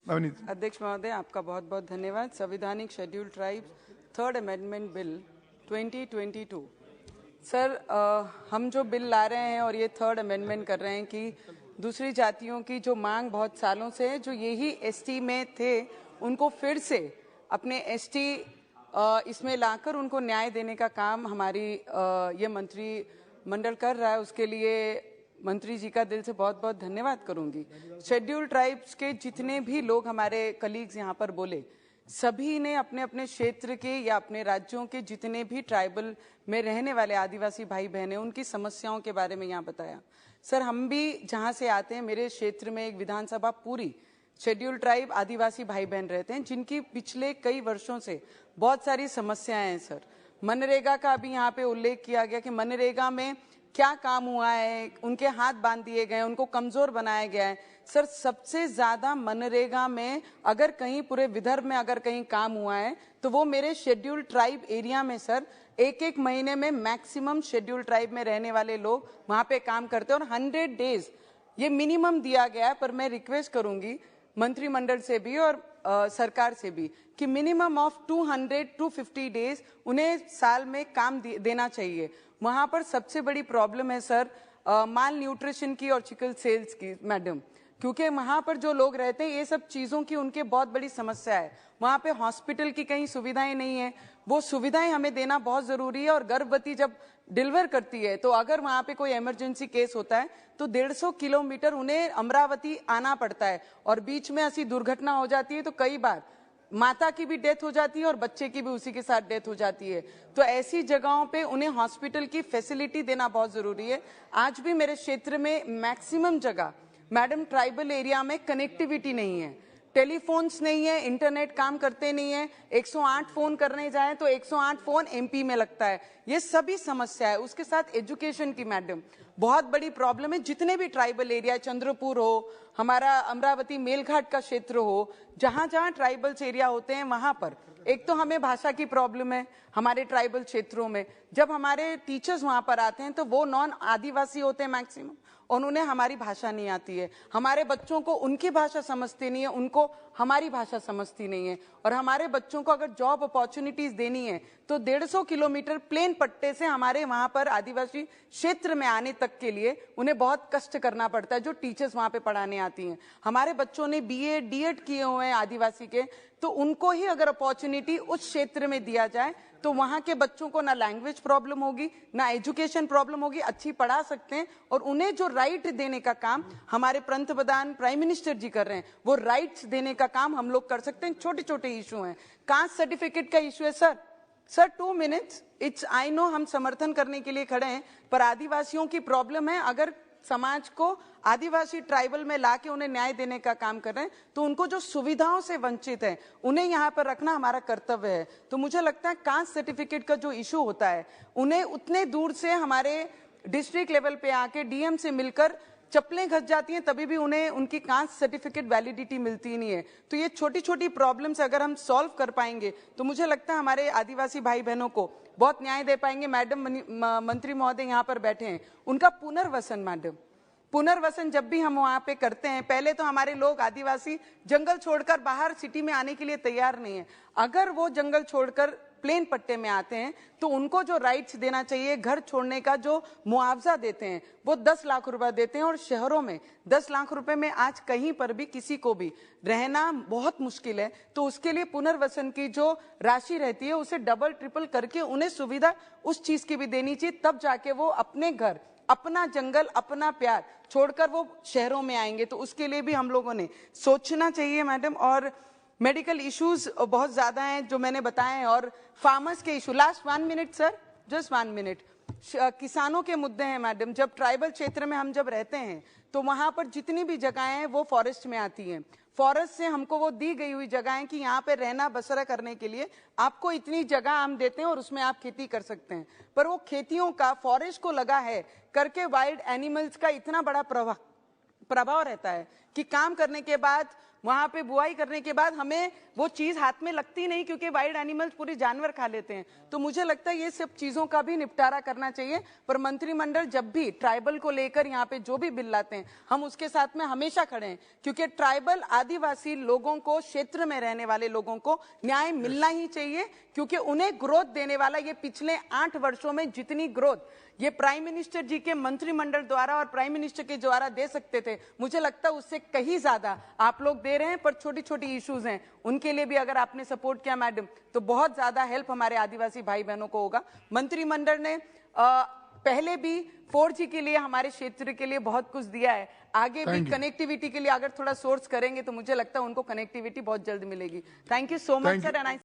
नवनीत। अध्यक्ष महोदय, आपका बहुत बहुत धन्यवाद। संवैधानिक schedule tribes third amendment bill 2022। Sir, हम जो बिल ला रहे हैं और ये थर्ड अमेंडमेंट कर रहे हैं कि दूसरी जातियों की जो मांग बहुत सालों से है, जो यही एसटी में थे, उनको फिर से अपने एसटी इसमें लाकर उनको न्याय देने का काम हमारी ये मंत्रिमंडल कर रहा है। उसके लिए मंत्री जी का दिल से बहुत बहुत धन्यवाद करूंगी। शेड्यूल ट्राइब्स के जितने भी लोग हमारे कलीग्स यहाँ पर बोले, सभी ने अपने अपने क्षेत्र के या अपने राज्यों के जितने भी ट्राइबल में रहने वाले आदिवासी भाई बहन हैं, उनकी समस्याओं के बारे में यहाँ बताया। सर, हम भी जहाँ से आते हैं, मेरे क्षेत्र में एक विधानसभा पूरी शेड्यूल ट्राइब आदिवासी भाई बहन रहते हैं, जिनकी पिछले कई वर्षों से बहुत सारी समस्याएं हैं। सर, मनरेगा का अभी यहाँ पे उल्लेख किया गया कि मनरेगा में क्या काम हुआ है, उनके हाथ बांध दिए गए, उनको कमजोर बनाया गया है। सर, सबसे ज्यादा मनरेगा में अगर कहीं पूरे विदर्भ में अगर कहीं काम हुआ है तो वो मेरे शेड्यूल ट्राइब एरिया में। सर, एक महीने में मैक्सिमम शेड्यूल ट्राइब में रहने वाले लोग वहां पे काम करते हैं और 100 डेज ये मिनिमम दिया गया है। पर मैं रिक्वेस्ट करूंगी मंत्रिमंडल से भी और सरकार से भी कि मिनिमम ऑफ 200-250 डेज उन्हें साल में काम देना चाहिए। वहां पर सबसे बड़ी प्रॉब्लम है सर माल न्यूट्रिशन की और सिकल सेल्स की मैडम, क्योंकि वहां पर जो लोग रहते हैं ये सब चीजों की उनके बहुत बड़ी समस्या है। वहां पे हॉस्पिटल की कहीं सुविधाएं नहीं है, वो सुविधाएं हमें देना बहुत जरूरी है। और गर्भवती जब डिलीवर करती है तो अगर वहां पे कोई इमरजेंसी केस होता है तो 150 किलोमीटर उन्हें अमरावती आना पड़ता है और बीच में ऐसी दुर्घटना हो जाती है तो कई बार माता की भी डेथ हो जाती है और बच्चे की भी उसी के साथ डेथ हो जाती है। तो ऐसी जगहों पे उन्हें हॉस्पिटल की फैसिलिटी देना बहुत जरूरी है। आज भी मेरे क्षेत्र में मैक्सिमम जगह मैडम ट्राइबल एरिया में कनेक्टिविटी नहीं है, टेलीफोन्स नहीं है, इंटरनेट काम करते नहीं है। 108 फोन करने जाए तो 108 फोन एमपी में लगता है। ये सभी समस्या है। उसके साथ एजुकेशन की मैडम बहुत बड़ी प्रॉब्लम है। जितने भी ट्राइबल एरिया, चंद्रपुर हो, हमारा अमरावती मेलघाट का क्षेत्र हो, जहां जहां ट्राइबल्स एरिया होते हैं वहां पर एक तो हमें भाषा की प्रॉब्लम है। हमारे ट्राइबल क्षेत्रों में जब हमारे टीचर्स वहां पर आते हैं तो वो नॉन आदिवासी होते हैं मैक्सिमम और उन्हें हमारी भाषा नहीं आती है। हमारे बच्चों को उनकी भाषा समझती नहीं है, उनको हमारी भाषा समझती नहीं है। और हमारे बच्चों को अगर जॉब अपॉर्चुनिटीज देनी है तो 150 किलोमीटर प्लेन पट्टे से हमारे वहां पर आदिवासी क्षेत्र में आने तक के लिए उन्हें बहुत कष्ट करना पड़ता है। जो टीचर्स वहां पे पढ़ाने आती हैं, हमारे बच्चों ने बीए डीएड किए हुए हैं आदिवासी के, तो उनको ही अगर अपॉर्चुनिटी उस क्षेत्र में दिया जाए तो वहां के बच्चों को ना लैंग्वेज प्रॉब्लम होगी, ना एजुकेशन प्रॉब्लम होगी, अच्छी पढ़ा सकते हैं। और उन्हें जो राइट देने का काम हमारे पंतप्रधान प्राइम मिनिस्टर जी कर रहे हैं, वो राइट्स देने का काम हम लोग कर सकते हैं। छोटे छोटे इशू हैं, कास्ट सर्टिफिकेट का इशू है sir 2 minutes it's I know, हम समर्थन करने के लिए खड़े हैं, पर आदिवासियों की प्रॉब्लम है। अगर समाज को आदिवासी ट्राइबल में लाके उन्हें न्याय देने का काम कर रहे हैं तो उनको जो सुविधाओं से वंचित है उन्हें यहाँ पर रखना हमारा कर्तव्य है। तो मुझे लगता है कास्ट सर्टिफिकेट का जो इशू होता है, उन्हें उतने दूर से हमारे डिस्ट्रिक्ट लेवल पे आके डीएम से मिलकर चप्पलें घस जाती हैं, तभी भी उन्हें उनकी कास्ट सर्टिफिकेट वैलिडिटी मिलती ही नहीं है। तो ये छोटी छोटी प्रॉब्लम्स अगर हम सॉल्व कर पाएंगे तो मुझे लगता है हमारे आदिवासी भाई बहनों को बहुत न्याय दे पाएंगे। मैडम मंत्री महोदय यहाँ पर बैठे हैं, उनका पुनर्वसन मैडम, पुनर्वसन जब भी हम वहां पे करते हैं, पहले तो हमारे लोग आदिवासी जंगल छोड़कर बाहर सिटी में आने के लिए तैयार नहीं है। अगर वो जंगल छोड़कर प्लेन पट्टे में आते हैं तो उनको जो राइट्स देना चाहिए, घर छोड़ने का जो मुआवजा देते हैं वो 10 लाख रुपए देते हैं। और शहरों में 10 लाख रुपए में आज कहीं पर भी किसी को भी रहना बहुत मुश्किल है। तो उसके लिए पुनर्वसन की जो राशि रहती है उसे डबल ट्रिपल करके उन्हें सुविधा उस चीज की भी देनी चाहिए, तब जाके वो अपने घर, अपना जंगल, अपना प्यार छोड़कर वो शहरों में आएंगे। तो उसके लिए भी हम लोगों ने सोचना चाहिए मैडम। और मेडिकल इश्यूज बहुत ज्यादा हैं जो मैंने बताए हैं, और फार्मर्स के issue, last 1 minute sir, just 1 minute, किसानों के मुद्दे हैं मैडम। जब ट्राइबल क्षेत्र में हम जब रहते हैं तो वहां पर जितनी भी जगहें हैं वो फॉरेस्ट में आती हैं। फॉरेस्ट से हमको वो दी गई हुई जगह है कि यहाँ पे रहना बसरा करने के लिए आपको इतनी जगह हम देते हैं और उसमें आप खेती कर सकते हैं। पर वो खेतियों का फॉरेस्ट को लगा है करके वाइल्ड एनिमल्स का इतना बड़ा प्रभाव रहता है कि काम करने के बाद वहां पे बुआई करने के बाद हमें वो चीज हाथ में लगती नहीं, क्योंकि वाइल्ड एनिमल्स पूरे जानवर खा लेते हैं। तो मुझे लगता है ये सब चीजों का भी निपटारा करना चाहिए। पर मंत्रिमंडल जब भी ट्राइबल को लेकर यहाँ पे जो भी बिल लाते हैं, हम उसके साथ में हमेशा खड़े हैं, क्योंकि ट्राइबल आदिवासी लोगों को, क्षेत्र में रहने वाले लोगों को न्याय मिलना ही चाहिए, क्योंकि उन्हें ग्रोथ देने वाला ये पिछले 8 वर्षों में जितनी ग्रोथ ये प्राइम मिनिस्टर जी के मंत्रिमंडल द्वारा और प्राइम मिनिस्टर के द्वारा दे सकते थे, मुझे लगता है उससे कहीं ज्यादा आप लोग दे रहे हैं। पर छोटी छोटी इश्यूज हैं, उनके लिए भी अगर आपने सपोर्ट किया मैडम, तो बहुत ज्यादा हेल्प हमारे आदिवासी भाई बहनों को होगा। मंत्रिमंडल ने पहले भी 4G के लिए हमारे क्षेत्र के लिए बहुत कुछ दिया है, आगे भी कनेक्टिविटी के लिए अगर थोड़ा सोर्स करेंगे तो मुझे लगता है उनको कनेक्टिविटी बहुत जल्द मिलेगी। Thank you so much sir.